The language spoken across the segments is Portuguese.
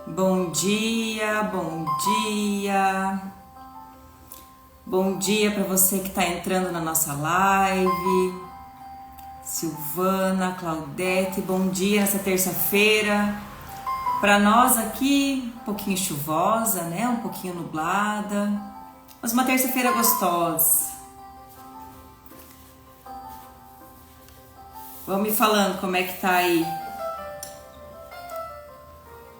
Bom dia, bom dia. Bom dia para você que está entrando na nossa live. Silvana, Claudete, bom dia nessa terça-feira. Para nós aqui, um pouquinho chuvosa, né? Um pouquinho nublada, mas uma terça-feira gostosa. Vão me falando como é que tá aí.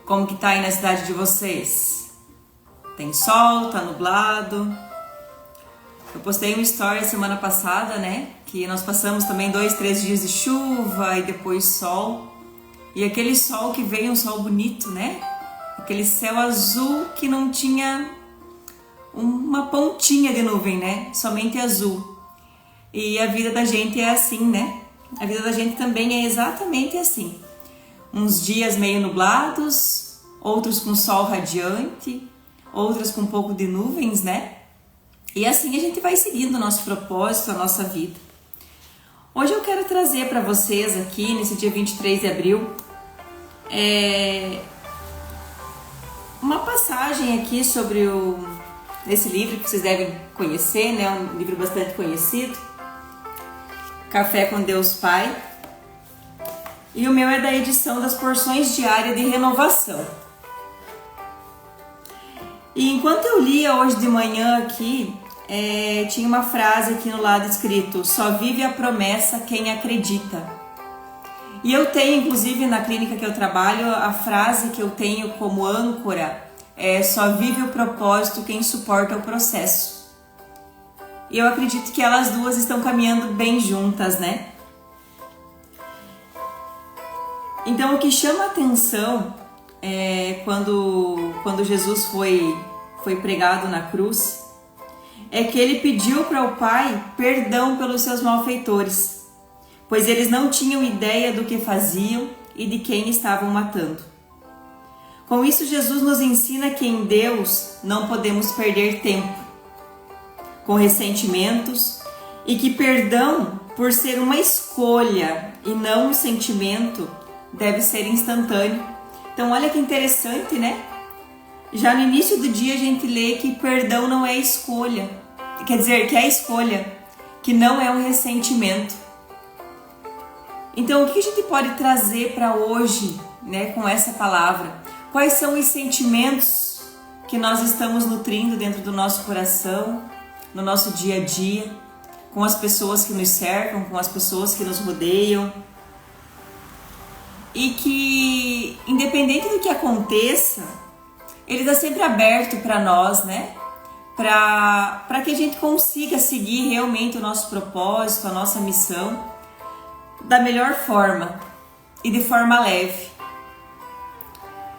Como que tá aí na cidade de vocês? Tem sol, tá nublado? Eu postei uma story semana passada, né? Que nós passamos também 2, 3 dias de chuva e depois sol. E aquele sol que veio, um sol bonito, né? Aquele céu azul que não tinha uma pontinha de nuvem, né? Somente azul. E a vida da gente é assim, né? A vida da gente também é exatamente assim. Uns dias meio nublados, outros com sol radiante, outros com um pouco de nuvens, né? E assim a gente vai seguindo o nosso propósito, a nossa vida. Hoje eu quero trazer para vocês aqui, nesse dia 23 de abril, uma passagem aqui sobre esse livro que vocês devem conhecer, né? Um livro bastante conhecido, Café com Deus Pai. E o meu é da edição das Porções Diárias de Renovação. E enquanto eu lia hoje de manhã aqui, tinha uma frase aqui no lado escrito: só vive a promessa quem acredita. E eu tenho, inclusive na clínica que eu trabalho, a frase que eu tenho como âncora é: só vive o propósito quem suporta o processo. E eu acredito que elas duas estão caminhando bem juntas, né? Então, o que chama a atenção quando Jesus foi pregado na cruz é que ele pediu para o Pai perdão pelos seus malfeitores, pois eles não tinham ideia do que faziam e de quem estavam matando. Com isso, Jesus nos ensina que em Deus não podemos perder tempo com ressentimentos e que perdão, por ser uma escolha e não um sentimento, deve ser instantâneo. Então olha que interessante, né? Já no início do dia a gente lê que perdão não é escolha. Quer dizer, que é escolha, que não é um ressentimento. Então o que a gente pode trazer para hoje, né, com essa palavra? Quais são os sentimentos que nós estamos nutrindo dentro do nosso coração, no nosso dia a dia, com as pessoas que nos cercam, com as pessoas que nos rodeiam? E que, independente do que aconteça, ele está sempre aberto para nós, né? Para que a gente consiga seguir realmente o nosso propósito, a nossa missão, da melhor forma e de forma leve.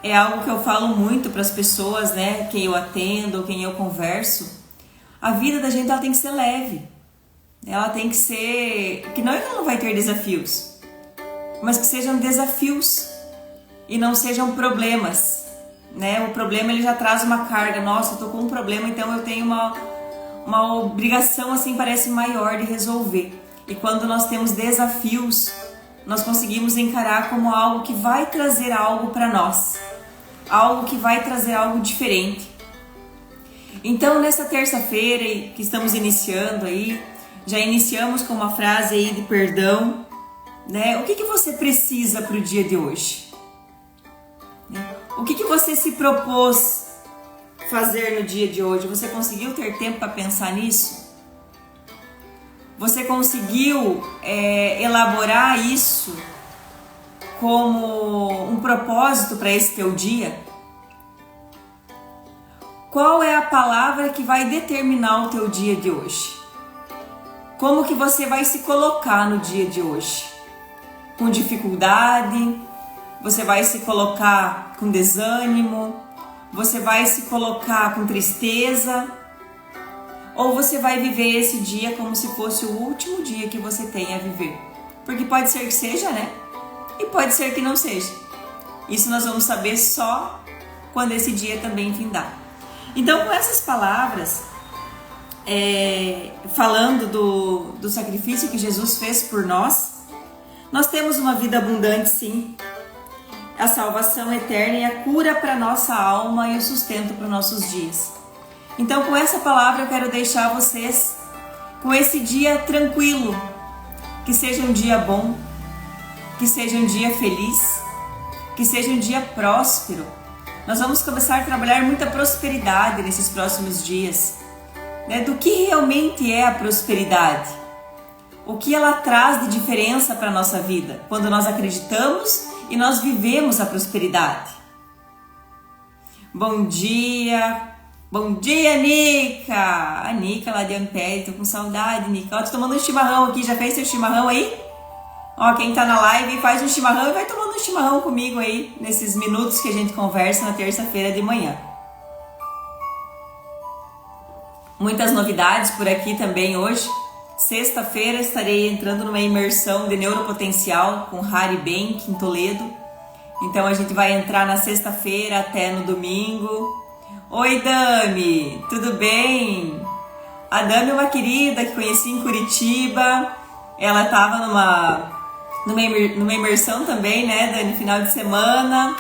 É algo que eu falo muito para as pessoas, né? Quem eu atendo, quem eu converso. A vida da gente ela tem que ser leve. Ela tem que ser... Que não é que ela não vai ter desafios, mas que sejam desafios e não sejam problemas, né? O problema ele já traz uma carga. Nossa, eu tô com um problema, então eu tenho uma obrigação assim, parece maior de resolver. E quando nós temos desafios, nós conseguimos encarar como algo que vai trazer algo para nós, algo que vai trazer algo diferente. Então, nessa terça-feira que estamos iniciando aí, já iniciamos com uma frase aí de perdão, né? O que você precisa para o dia de hoje? O que você se propôs fazer no dia de hoje? Você conseguiu ter tempo para pensar nisso? Você conseguiu elaborar isso como um propósito para esse teu dia? Qual é a palavra que vai determinar o teu dia de hoje? Como que você vai se colocar no dia de hoje? Com dificuldade? Você vai se colocar com desânimo? Você vai se colocar com tristeza? Ou você vai viver esse dia como se fosse o último dia que você tem a viver? Porque pode ser que seja, né? E pode ser que não seja. Isso nós vamos saber só quando esse dia também findar. Então, com essas palavras, falando do sacrifício que Jesus fez por nós, nós temos uma vida abundante, sim. a salvação eterna e a cura para nossa alma e o sustento para os nossos dias. Então, com essa palavra eu quero deixar vocês com esse dia tranquilo, que seja um dia bom, que seja um dia feliz, que seja um dia próspero. Nós vamos começar a trabalhar muita prosperidade nesses próximos dias, né? Do que realmente é a prosperidade, o que ela traz de diferença para a nossa vida, quando nós acreditamos e nós vivemos a prosperidade. Bom dia, Nica! A Nica lá de Ampere, tô com saudade, Nica. Ó, tô tomando um chimarrão aqui, já fez seu chimarrão aí? Ó, quem tá na live faz um chimarrão e vai tomando um chimarrão comigo aí, nesses minutos que a gente conversa na terça-feira de manhã. Muitas novidades por aqui também hoje. Sexta-feira estarei entrando numa imersão de neuropotencial com Harry Bank em Toledo. Então a gente vai entrar na sexta-feira até no domingo. Oi, Dami, tudo bem? A Dami é uma querida que conheci em Curitiba. Ela estava numa imersão também, né, Dani, final de semana,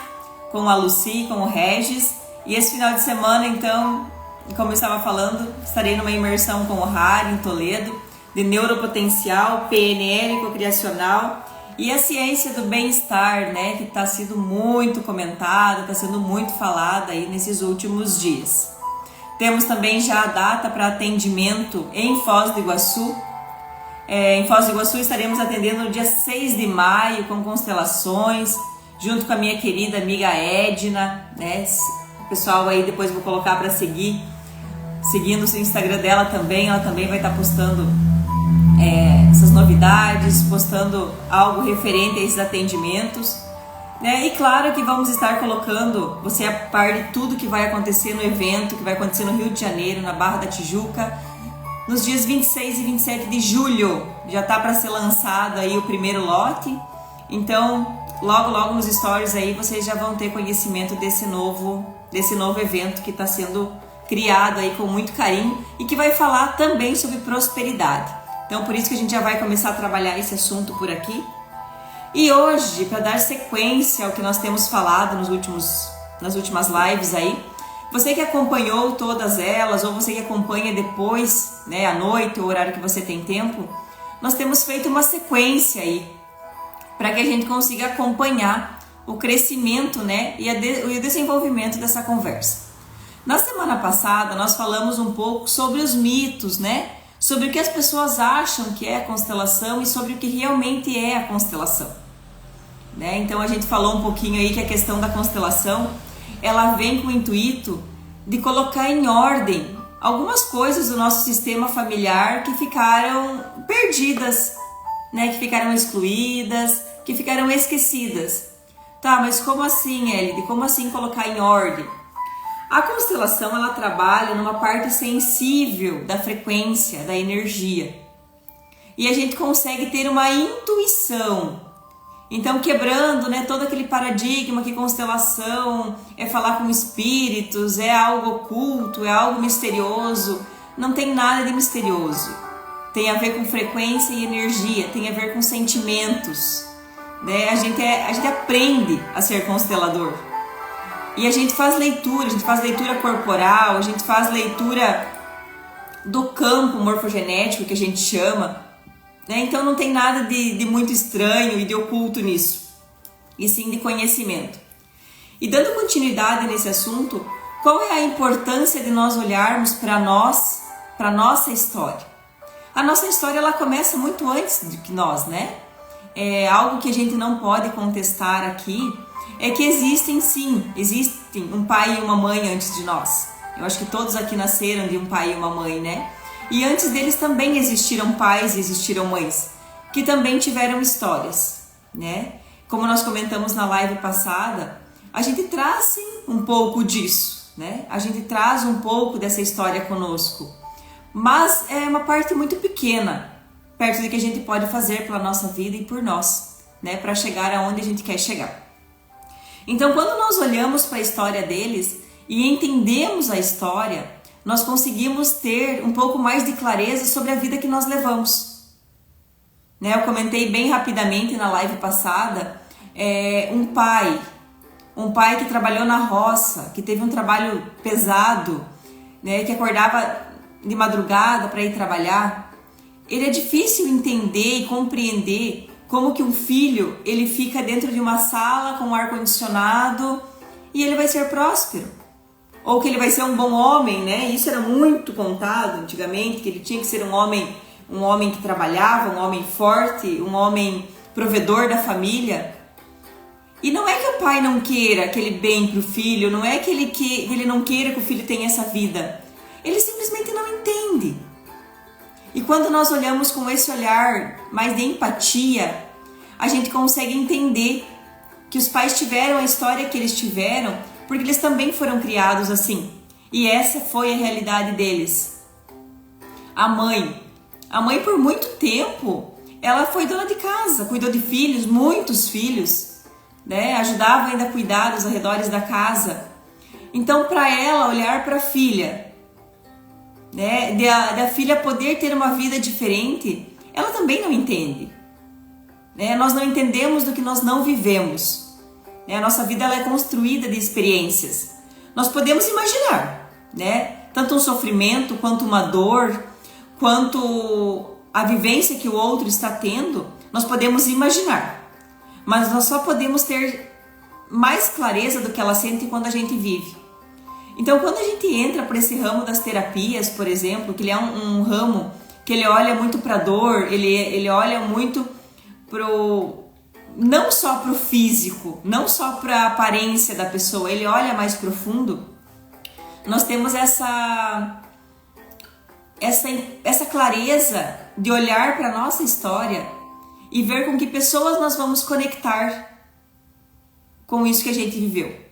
com a Lucy, com o Regis. E esse final de semana, então, como eu estava falando, estarei numa imersão com o Harry em Toledo, de neuropotencial, PNL cocriacional e a ciência do bem-estar, né, que está sendo muito comentada, está sendo muito falada aí nesses últimos dias. Temos também já a data para atendimento em Foz do Iguaçu. Em Foz do Iguaçu estaremos atendendo no dia 6 de maio com constelações, junto com a minha querida amiga Edna, né? O pessoal aí depois vou colocar para seguindo o Instagram dela também, ela também vai estar postando essas novidades, postando algo referente a esses atendimentos, né? E claro que vamos estar colocando você a par de tudo que vai acontecer no evento, que vai acontecer no Rio de Janeiro, na Barra da Tijuca, nos dias 26 e 27 de julho. Já está para ser lançado aí o primeiro lote, então logo nos stories aí vocês já vão ter conhecimento desse novo evento que está sendo criado aí com muito carinho e que vai falar também sobre prosperidade. Então, por isso que a gente já vai começar a trabalhar esse assunto por aqui. E hoje, para dar sequência ao que nós temos falado nas últimas lives aí, você que acompanhou todas elas, ou você que acompanha depois, né, à noite, o horário que você tem tempo, nós temos feito uma sequência aí, para que a gente consiga acompanhar o crescimento, né, e o desenvolvimento dessa conversa. Na semana passada, nós falamos um pouco sobre os mitos, né, sobre o que as pessoas acham que é a constelação e sobre o que realmente é a constelação, né? Então a gente falou um pouquinho aí que a questão da constelação, ela vem com o intuito de colocar em ordem algumas coisas do nosso sistema familiar que ficaram perdidas, né? Que ficaram excluídas, que ficaram esquecidas. Tá, mas como assim, Elide? Como assim colocar em ordem? A constelação, ela trabalha numa parte sensível da frequência, da energia. E a gente consegue ter uma intuição. Então, quebrando, né, todo aquele paradigma que constelação é falar com espíritos, é algo oculto, é algo misterioso. Não tem nada de misterioso. Tem a ver com frequência e energia, tem a ver com sentimentos, né? A gente aprende a ser constelador. E a gente faz leitura corporal, a gente faz leitura do campo morfogenético que a gente chama, né? Então não tem nada de muito estranho e de oculto nisso, e sim de conhecimento. E dando continuidade nesse assunto, qual é a importância de nós olharmos para a nossa história? A nossa história, ela começa muito antes do que nós, né? É algo que a gente não pode contestar aqui, é que existem um pai e uma mãe antes de nós. Eu acho que todos aqui nasceram de um pai e uma mãe, né? E antes deles também existiram pais e existiram mães, que também tiveram histórias, né? Como nós comentamos na live passada, a gente traz sim um pouco disso, né? A gente traz um pouco dessa história conosco, mas é uma parte muito pequena, perto do que a gente pode fazer pela nossa vida e por nós, né? Para chegar aonde a gente quer chegar. Então, quando nós olhamos para a história deles e entendemos a história, nós conseguimos ter um pouco mais de clareza sobre a vida que nós levamos, né? Eu comentei bem rapidamente na live passada, um pai um pai que trabalhou na roça, que teve um trabalho pesado, né, que acordava de madrugada para ir trabalhar, ele é difícil entender e compreender como que um filho ele fica dentro de uma sala com ar-condicionado e ele vai ser próspero. Ou que ele vai ser um bom homem, né? Isso era muito contado antigamente, que ele tinha que ser um homem que trabalhava, um homem forte, um homem provedor da família. E não é que o pai não queira aquele bem para o filho, não é que ele não queira que o filho tenha essa vida. Ele simplesmente não entende. E quando nós olhamos com esse olhar mais de empatia, a gente consegue entender que os pais tiveram a história que eles tiveram porque eles também foram criados assim. E essa foi a realidade deles. A mãe por muito tempo, ela foi dona de casa, cuidou de filhos, muitos filhos, né? Ajudava ainda a cuidar dos arredores da casa. Então, para ela olhar para a filha, né, da filha poder ter uma vida diferente, ela também não entende. Né? Nós não entendemos do que nós não vivemos. Né? A nossa vida ela é construída de experiências. Nós podemos imaginar, né? Tanto um sofrimento, quanto uma dor, quanto a vivência que o outro está tendo, nós podemos imaginar. Mas nós só podemos ter mais clareza do que ela sente quando a gente vive. Então, quando a gente entra por esse ramo das terapias, por exemplo, que ele é um ramo que ele olha muito para a dor, ele olha muito não só para o físico, não só para a aparência da pessoa, ele olha mais profundo. Nós temos essa clareza de olhar para a nossa história e ver com que pessoas nós vamos conectar com isso que a gente viveu.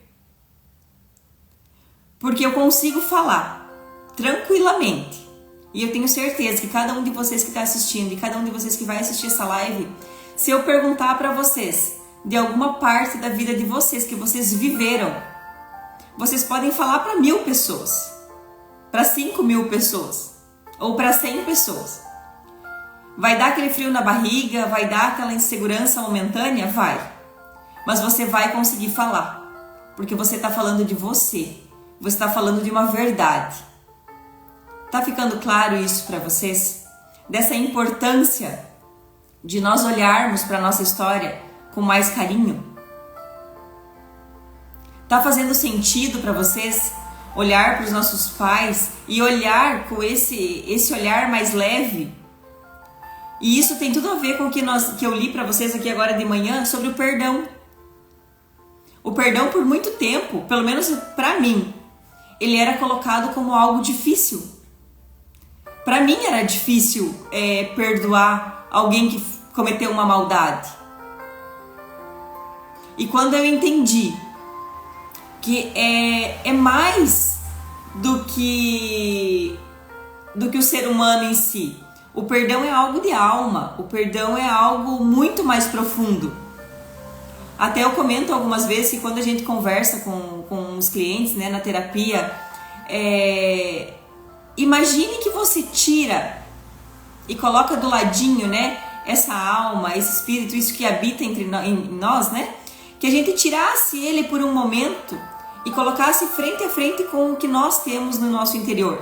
Porque eu consigo falar tranquilamente. E eu tenho certeza que cada um de vocês que está assistindo e cada um de vocês que vai assistir essa live, se eu perguntar para vocês de alguma parte da vida de vocês que vocês viveram, vocês podem falar para 1000 pessoas, para 5.000 pessoas ou para 100 pessoas. Vai dar aquele frio na barriga, vai dar aquela insegurança momentânea? Vai. Mas você vai conseguir falar, porque você está falando de você. Você está falando de uma verdade. Tá ficando claro isso para vocês? Dessa importância de nós olharmos para a nossa história com mais carinho? Tá fazendo sentido para vocês olhar para os nossos pais e olhar com esse olhar mais leve? E isso tem tudo a ver com o que eu li para vocês aqui agora de manhã sobre o perdão. O perdão por muito tempo, pelo menos para mim, ele era colocado como algo difícil. Para mim era difícil perdoar alguém que cometeu uma maldade. E quando eu entendi que é mais do que o ser humano em si, o perdão é algo de alma, o perdão é algo muito mais profundo. Até eu comento algumas vezes que quando a gente conversa com os clientes, né, na terapia, imagine que você tira e coloca do ladinho, né, essa alma, esse espírito, isso que habita em nós, né, que a gente tirasse ele por um momento e colocasse frente a frente com o que nós temos no nosso interior.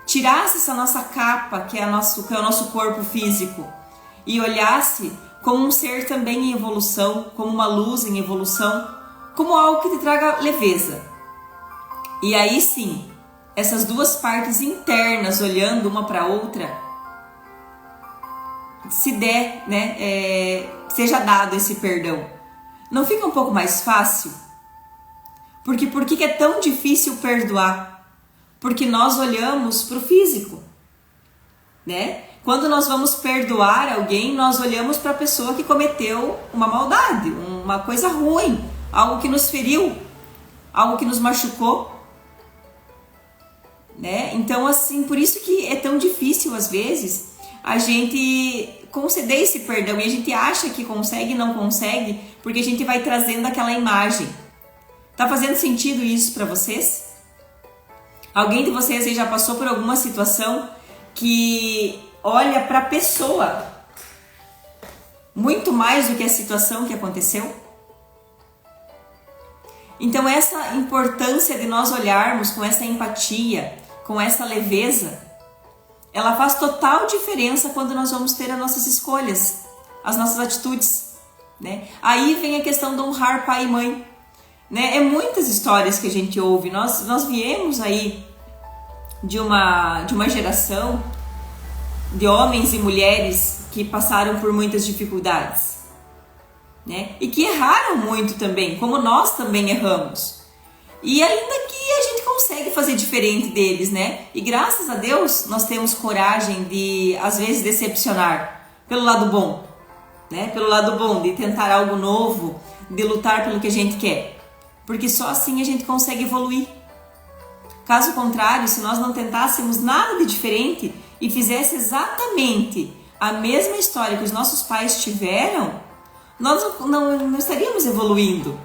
Tirasse essa nossa capa, que é o nosso corpo físico, e olhasse como um ser também em evolução, como uma luz em evolução, como algo que te traga leveza. E aí sim, essas duas partes internas olhando uma para a outra, se der, né, seja dado esse perdão. Não fica um pouco mais fácil? Porque por que é tão difícil perdoar? Porque nós olhamos para o físico, né? Quando nós vamos perdoar alguém, nós olhamos para a pessoa que cometeu uma maldade, uma coisa ruim, algo que nos feriu, algo que nos machucou, né? Então, assim, por isso que é tão difícil, às vezes, a gente conceder esse perdão. E a gente acha que consegue e não consegue, porque a gente vai trazendo aquela imagem. Tá fazendo sentido isso para vocês? Alguém de vocês aí já passou por alguma situação que olha para a pessoa muito mais do que a situação que aconteceu? Então essa importância de nós olharmos com essa empatia, com essa leveza, ela faz total diferença quando nós vamos ter as nossas escolhas, as nossas atitudes, né? Aí vem a questão de honrar pai e mãe, né? É muitas histórias que a gente ouve. Nós viemos aí de uma geração de homens e mulheres que passaram por muitas dificuldades, né? E que erraram muito também, como nós também erramos. E ainda que a gente consegue fazer diferente deles, né? E graças a Deus nós temos coragem de, às vezes, decepcionar pelo lado bom, né? Pelo lado bom, de tentar algo novo, de lutar pelo que a gente quer. Porque só assim a gente consegue evoluir. Caso contrário, se nós não tentássemos nada de diferente e fizesse exatamente a mesma história que os nossos pais tiveram, nós não estaríamos evoluindo,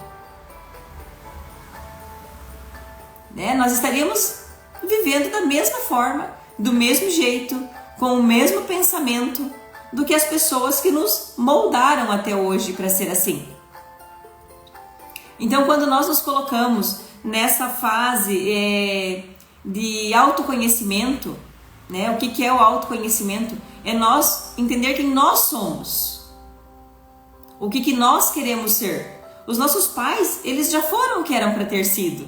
né? Nós estaríamos vivendo da mesma forma, do mesmo jeito, com o mesmo pensamento do que as pessoas que nos moldaram até hoje para ser assim. Então, quando nós nos colocamos nessa fase de autoconhecimento, né? O que é o autoconhecimento? É nós entender quem nós somos. O que nós queremos ser. Os nossos pais, eles já foram o que eram para ter sido.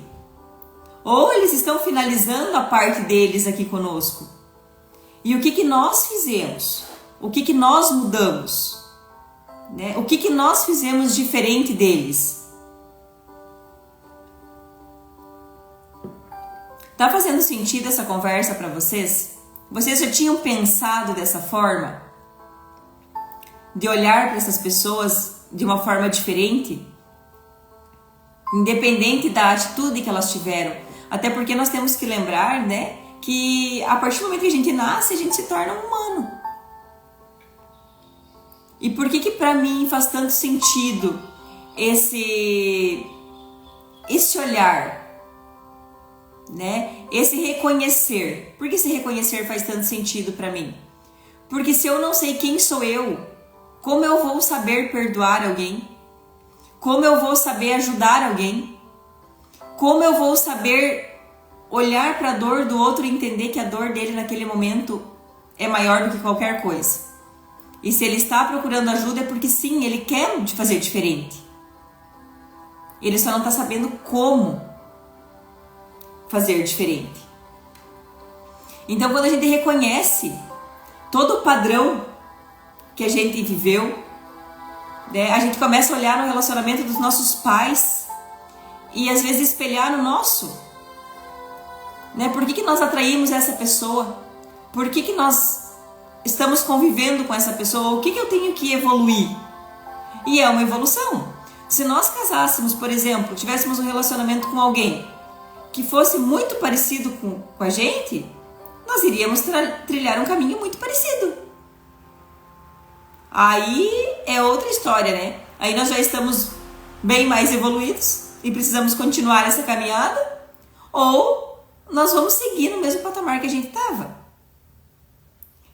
Ou eles estão finalizando a parte deles aqui conosco. E o que nós fizemos? O que nós mudamos? Né? O que nós fizemos diferente deles? Tá fazendo sentido essa conversa para vocês? Vocês já tinham pensado dessa forma? De olhar para essas pessoas de uma forma diferente? Independente da atitude que elas tiveram. Até porque nós temos que lembrar, né, que a partir do momento que a gente nasce, a gente se torna um humano. E por que para mim faz tanto sentido esse olhar, né? Esse reconhecer. Por que esse reconhecer faz tanto sentido para mim? Porque se eu não sei quem sou eu, como eu vou saber perdoar alguém? Como eu vou saber ajudar alguém? Como eu vou saber olhar para a dor do outro e entender que a dor dele naquele momento é maior do que qualquer coisa? E se ele está procurando ajuda é porque sim, ele quer fazer diferente. Ele só não está sabendo como fazer diferente. Então, quando a gente reconhece todo o padrão que a gente viveu, né, a gente começa a olhar no relacionamento dos nossos pais e às vezes espelhar no nosso, né? Por que nós atraímos essa pessoa? Por que nós estamos convivendo com essa pessoa? O que eu tenho que evoluir? E é uma evolução. Se nós casássemos, por exemplo, tivéssemos um relacionamento com alguém que fosse muito parecido com a gente, nós iríamos trilhar um caminho muito parecido. Aí é outra história, né? Aí nós já estamos bem mais evoluídos e precisamos continuar essa caminhada, ou nós vamos seguir no mesmo patamar que a gente estava.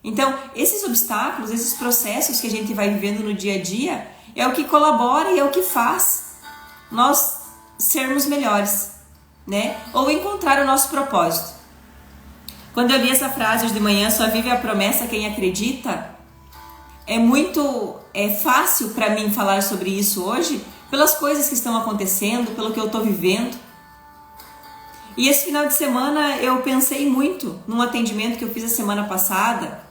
Então, esses obstáculos, esses processos que a gente vai vivendo no dia a dia, é o que colabora e é o que faz nós sermos melhores, né? Ou encontrar o nosso propósito. Quando eu li essa frase hoje de manhã, só vive a promessa quem acredita, é fácil para mim falar sobre isso hoje, pelas coisas que estão acontecendo, pelo que eu estou vivendo. E esse final de semana eu pensei muito num atendimento que eu fiz a semana passada,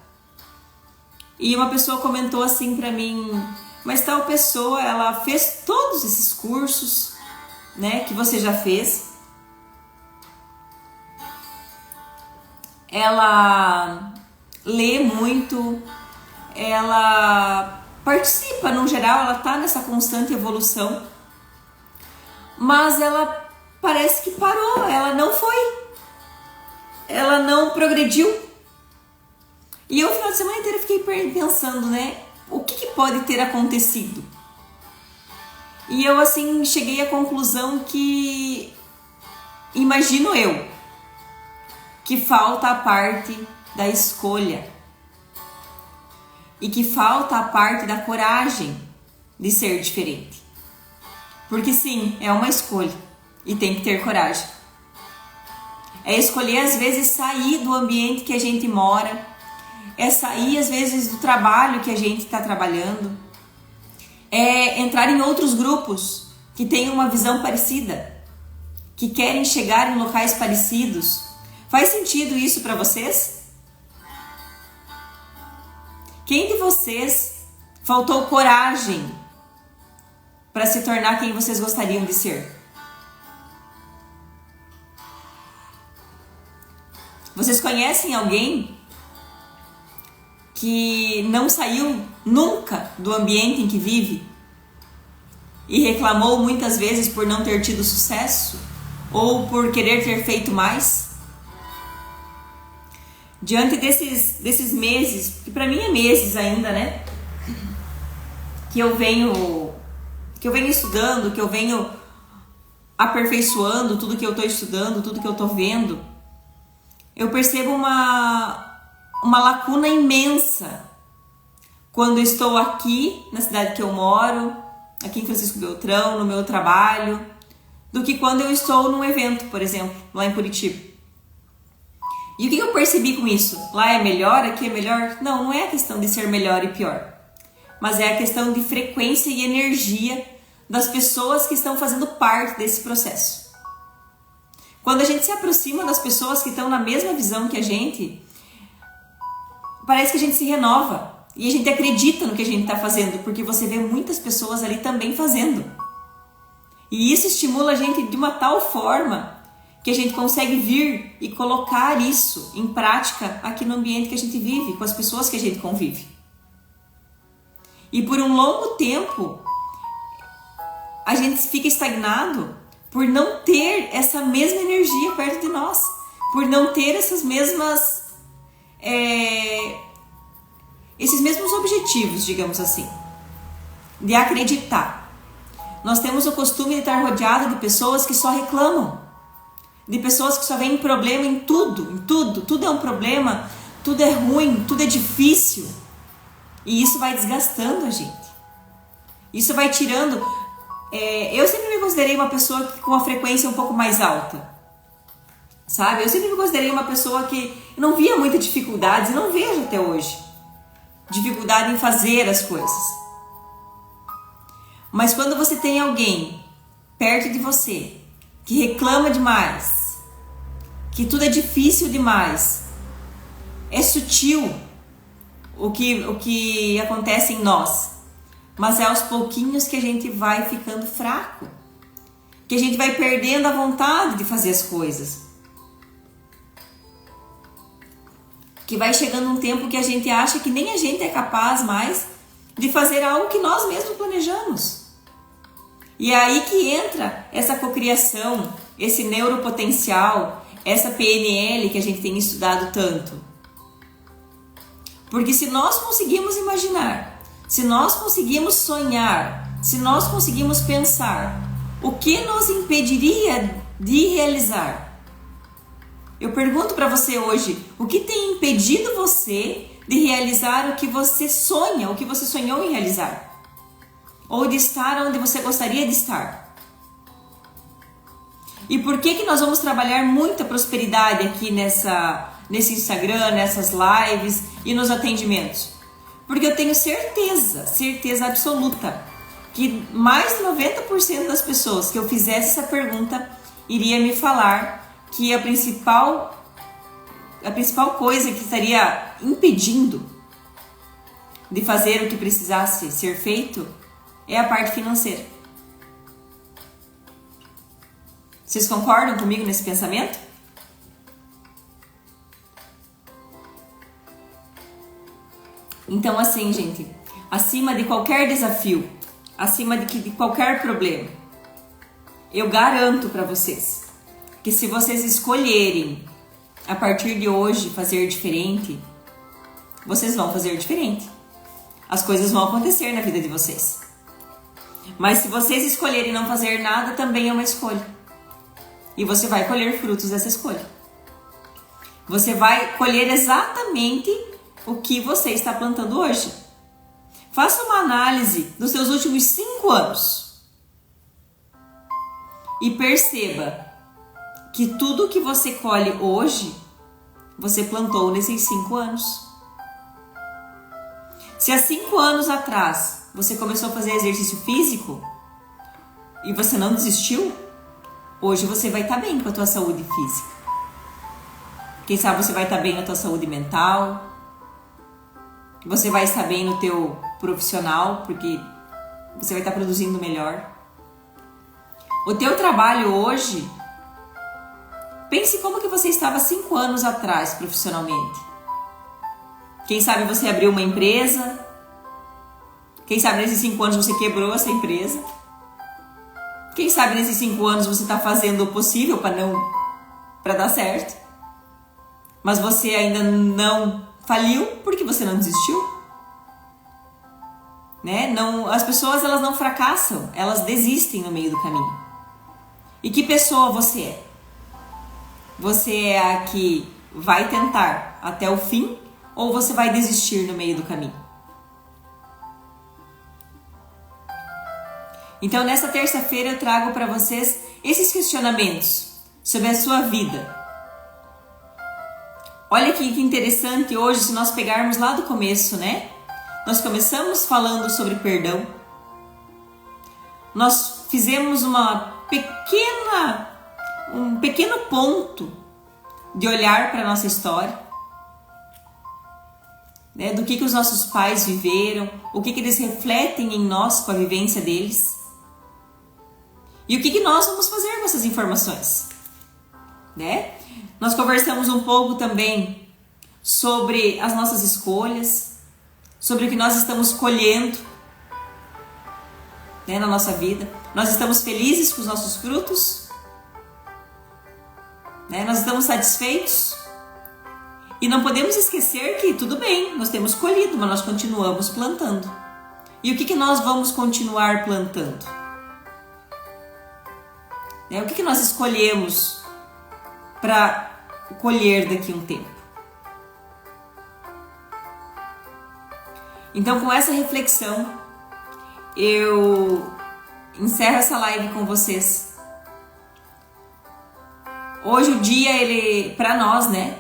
e uma pessoa comentou assim para mim: mas tal pessoa, ela fez todos esses cursos, né, que você já fez. Ela lê muito, ela participa, no geral, ela está nessa constante evolução, mas ela parece que parou, ela não foi, ela não progrediu. E eu, o final de semana inteiro, fiquei pensando, né, o que pode ter acontecido? E eu, assim, cheguei à conclusão que, imagino eu, que falta a parte da escolha e que falta a parte da coragem de ser diferente. Porque sim, é uma escolha. e tem que ter coragem. É escolher às vezes sair do ambiente que a gente mora, é sair às vezes do trabalho que a gente está trabalhando, é entrar em outros grupos que têm uma visão parecida, que querem chegar em locais parecidos. Faz sentido isso para vocês? Quem de vocês faltou coragem para se tornar quem vocês gostariam de ser? Vocês conhecem alguém que não saiu nunca do ambiente em que vive e reclamou muitas vezes por não ter tido sucesso ou por querer ter feito mais? Diante desses meses, que para mim é meses ainda, né? Que eu venho estudando, que eu venho aperfeiçoando tudo que eu estou estudando, tudo que eu estou vendo, eu percebo uma lacuna imensa quando estou aqui na cidade que eu moro, aqui em Francisco Beltrão, no meu trabalho, do que quando eu estou num evento, por exemplo, lá em Curitiba. E o que eu percebi com isso? Lá é melhor, aqui é melhor? Não, não é a questão de ser melhor e pior, mas é a questão de frequência e energia das pessoas que estão fazendo parte desse processo. Quando a gente se aproxima das pessoas que estão na mesma visão que a gente, parece que a gente se renova e a gente acredita no que a gente está fazendo, porque você vê muitas pessoas ali também fazendo. E isso estimula a gente de uma tal forma que a gente consegue vir e colocar isso em prática aqui no ambiente que a gente vive, com as pessoas que a gente convive. E por um longo tempo, a gente fica estagnado por não ter essa mesma energia perto de nós, por não ter essas mesmas, esses mesmos objetivos, digamos assim, de acreditar. Nós temos o costume de estar rodeado de pessoas que só reclamam, de pessoas que só veem problema em tudo é um problema, tudo é ruim, tudo é difícil. E isso vai desgastando a gente. Isso vai tirando... eu sempre me considerei uma pessoa com uma frequência um pouco mais alta, sabe? Eu sempre me considerei uma pessoa que não via muitas dificuldades, e não vejo até hoje dificuldade em fazer as coisas. Mas quando você tem alguém perto de você que reclama demais, que tudo é difícil demais, é sutil o que acontece em nós, mas é aos pouquinhos que a gente vai ficando fraco, que a gente vai perdendo a vontade de fazer as coisas, que vai chegando um tempo que a gente acha que nem a gente é capaz mais de fazer algo que nós mesmos planejamos. E é aí que entra essa cocriação, esse neuropotencial, essa PNL que a gente tem estudado tanto. Porque se nós conseguimos imaginar, se nós conseguimos sonhar, se nós conseguimos pensar, o que nos impediria de realizar? Eu pergunto para você hoje, o que tem impedido você de realizar o que você sonha, o que você sonhou em realizar? Ou de estar onde você gostaria de estar? E por que nós vamos trabalhar muita prosperidade aqui nesse Instagram, nessas lives e nos atendimentos? Porque eu tenho certeza absoluta, que mais de 90% das pessoas que eu fizesse essa pergunta iria me falar que a principal coisa que estaria impedindo de fazer o que precisasse ser feito é a parte financeira. Vocês concordam comigo nesse pensamento? Então, assim, gente, acima de qualquer desafio, acima de qualquer problema, eu garanto para vocês que se vocês escolherem a partir de hoje fazer diferente, vocês vão fazer diferente. As coisas vão acontecer na vida de vocês. Mas se vocês escolherem não fazer nada, também é uma escolha. E você vai colher frutos dessa escolha. Você vai colher exatamente o que você está plantando hoje. Faça uma análise dos seus últimos 5 anos. e perceba que tudo que você colhe hoje, você plantou nesses 5 anos. Se há 5 anos atrás você começou a fazer exercício físico e você não desistiu, hoje você vai estar bem com a tua saúde física. Quem sabe você vai estar bem na tua saúde mental, você vai estar bem no teu profissional, porque você vai estar produzindo melhor. O teu trabalho hoje, pense como que você estava 5 anos atrás profissionalmente. Quem sabe você abriu uma empresa, quem sabe nesses 5 anos você quebrou essa empresa, quem sabe nesses 5 anos você está fazendo o possível para dar certo, mas você ainda não faliu porque você não desistiu. Né? Não, as pessoas elas não fracassam, elas desistem no meio do caminho. E que pessoa você é? Você é a que vai tentar até o fim ou você vai desistir no meio do caminho? Então, nessa terça-feira eu trago para vocês esses questionamentos sobre a sua vida. Olha que interessante hoje, se nós pegarmos lá do começo, né? Nós começamos falando sobre perdão. Nós fizemos um pequeno ponto de olhar para a nossa história, né? Do que os nossos pais viveram, o que eles refletem em nós com a vivência deles. E o que nós vamos fazer com essas informações, né? Nós conversamos um pouco também sobre as nossas escolhas, sobre o que nós estamos colhendo, né, na nossa vida. Nós estamos felizes com os nossos frutos, né? Nós estamos satisfeitos. E não podemos esquecer que tudo bem, nós temos colhido, mas nós continuamos plantando. E o que nós vamos continuar plantando? O que nós escolhemos para colher daqui a um tempo? Então, com essa reflexão, eu encerro essa live com vocês. Hoje o dia, ele, para nós, né?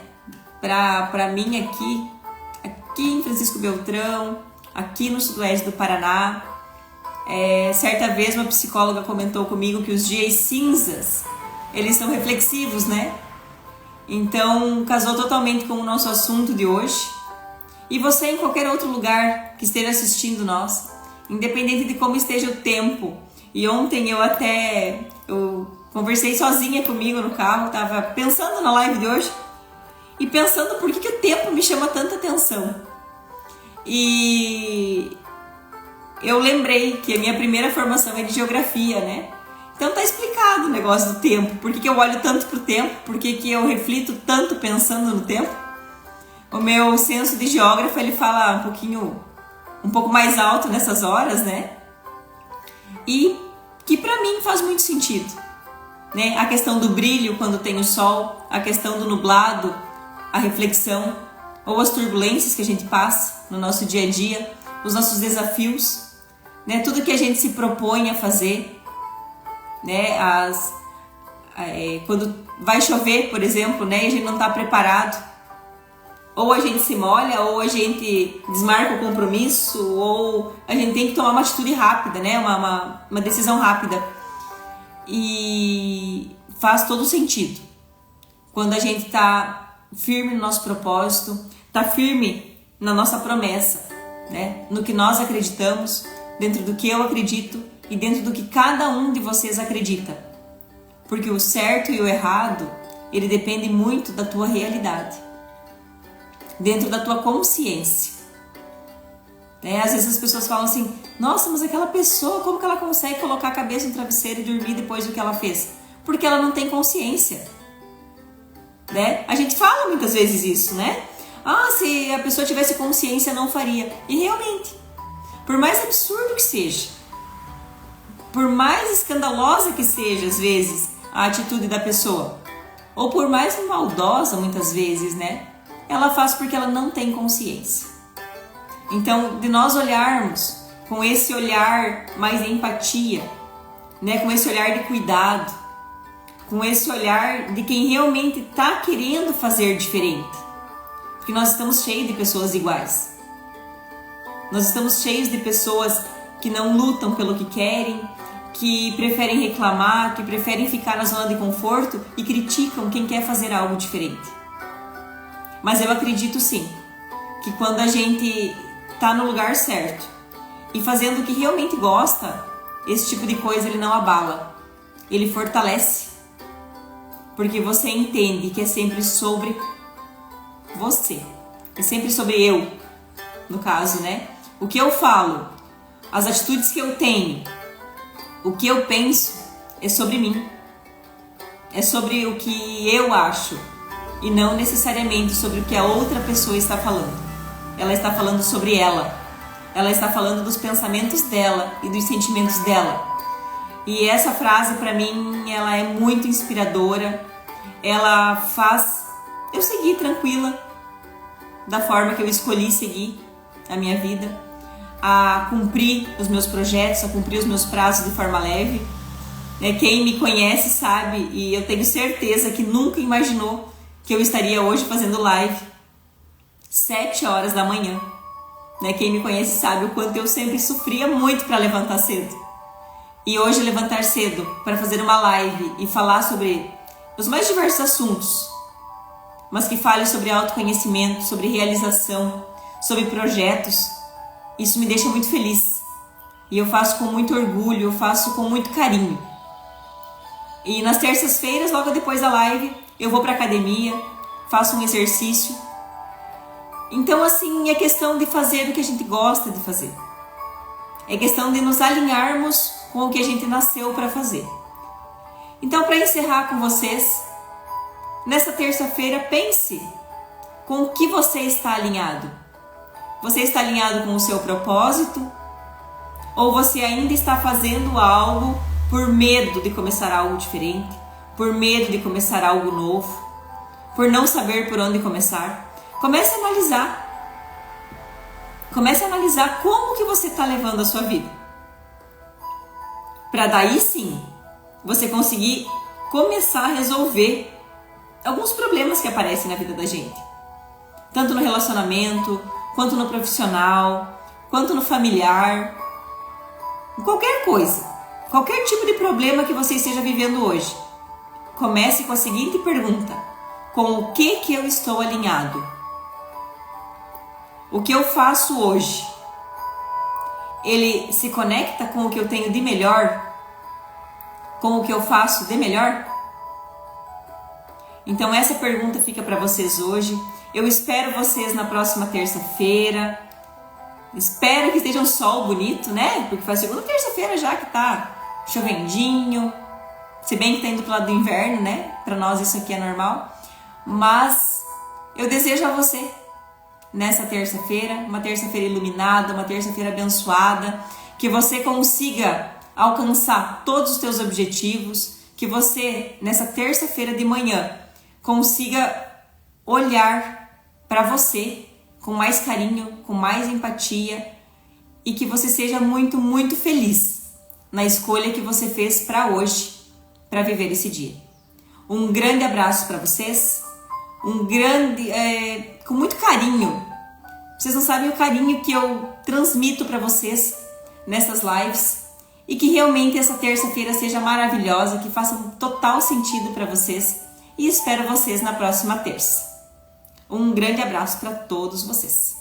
Para mim aqui em Francisco Beltrão, aqui no sudoeste do Paraná, certa vez uma psicóloga comentou comigo que os dias cinzas, eles são reflexivos, né? Então, casou totalmente com o nosso assunto de hoje. E você, em qualquer outro lugar que esteja assistindo nós, independente de como esteja o tempo. E ontem eu conversei sozinha comigo no carro, estava pensando na live de hoje e pensando por que o tempo me chama tanta atenção. E eu lembrei que a minha primeira formação é de geografia, né? Então tá explicado o negócio do tempo, por que eu olho tanto pro tempo, por que eu reflito tanto pensando no tempo. O meu senso de geógrafo, ele fala um pouco mais alto nessas horas, né? E que pra mim faz muito sentido, né? A questão do brilho quando tem o sol, a questão do nublado, a reflexão, ou as turbulências que a gente passa no nosso dia a dia, os nossos desafios, né? Tudo que a gente se propõe a fazer, né? Quando vai chover, por exemplo, né? E a gente não está preparado, ou a gente se molha, ou a gente desmarca o compromisso, ou a gente tem que tomar uma atitude rápida, né? Uma decisão rápida. E faz todo sentido quando a gente está firme no nosso propósito, está firme na nossa promessa, né? No que nós acreditamos, dentro do que eu acredito e dentro do que cada um de vocês acredita. Porque o certo e o errado, ele depende muito da tua realidade, dentro da tua consciência. Às vezes as pessoas falam assim: nossa, mas aquela pessoa, como que ela consegue colocar a cabeça no travesseiro e dormir depois do que ela fez? Porque ela não tem consciência, né? A gente fala muitas vezes isso, né? Se a pessoa tivesse consciência, não faria. E realmente, por mais absurdo que seja, por mais escandalosa que seja às vezes a atitude da pessoa, ou por mais maldosa muitas vezes, né? Ela faz porque ela não tem consciência. Então, de nós olharmos com esse olhar mais de empatia, né, com esse olhar de cuidado, com esse olhar de quem realmente está querendo fazer diferente. Porque nós estamos cheios de pessoas iguais. Nós estamos cheios de pessoas que não lutam pelo que querem, que preferem reclamar, que preferem ficar na zona de conforto e criticam quem quer fazer algo diferente. Mas eu acredito sim, que quando a gente está no lugar certo e fazendo o que realmente gosta, esse tipo de coisa ele não abala, ele fortalece. Porque você entende que é sempre sobre você, é sempre sobre eu, no caso, né? O que eu falo, as atitudes que eu tenho, o que eu penso é sobre mim, é sobre o que eu acho e não necessariamente sobre o que a outra pessoa está falando. Ela está falando sobre ela está falando dos pensamentos dela e dos sentimentos dela. E essa frase para mim, ela é muito inspiradora, ela faz eu seguir tranquila da forma que eu escolhi seguir a minha vida, a cumprir os meus projetos, a cumprir os meus prazos de forma leve. Quem me conhece sabe, e eu tenho certeza que nunca imaginou que eu estaria hoje fazendo live 7 horas da manhã. Quem me conhece sabe o quanto eu sempre sofria muito para levantar cedo. E hoje levantar cedo para fazer uma live e falar sobre os mais diversos assuntos, mas que fale sobre autoconhecimento, sobre realização, sobre projetos, isso me deixa muito feliz. E eu faço com muito orgulho, eu faço com muito carinho. E nas terças-feiras, logo depois da live, eu vou para a academia, faço um exercício. Então, assim, é questão de fazer o que a gente gosta de fazer. É questão de nos alinharmos com o que a gente nasceu para fazer. Então, para encerrar com vocês, nessa terça-feira, pense com o que você está alinhado. Você está alinhado com o seu propósito? Ou você ainda está fazendo algo por medo de começar algo diferente? Por medo de começar algo novo? Por não saber por onde começar? Comece a analisar. Comece a analisar como que você está levando a sua vida. Para daí sim, você conseguir começar a resolver alguns problemas que aparecem na vida da gente. Tanto no relacionamento, quanto no profissional, quanto no familiar, qualquer coisa, qualquer tipo de problema que você esteja vivendo hoje. Comece com a seguinte pergunta: com o que eu estou alinhado? O que eu faço hoje, ele se conecta com o que eu tenho de melhor? Com o que eu faço de melhor? Então essa pergunta fica para vocês hoje. Eu espero vocês na próxima terça-feira. Espero que esteja um sol bonito, né? Porque faz segunda terça-feira já que tá chovendinho. Se bem que tá indo pro lado do inverno, né? Para nós isso aqui é normal. Mas eu desejo a você, nessa terça-feira, uma terça-feira iluminada, uma terça-feira abençoada, que você consiga alcançar todos os teus objetivos, que você, nessa terça-feira de manhã, consiga olhar para você com mais carinho, com mais empatia e que você seja muito, muito feliz na escolha que você fez para hoje, para viver esse dia. Um grande abraço para vocês, com muito carinho. Vocês não sabem o carinho que eu transmito para vocês nessas lives e que realmente essa terça-feira seja maravilhosa, que faça um total sentido para vocês e espero vocês na próxima terça. Um grande abraço para todos vocês.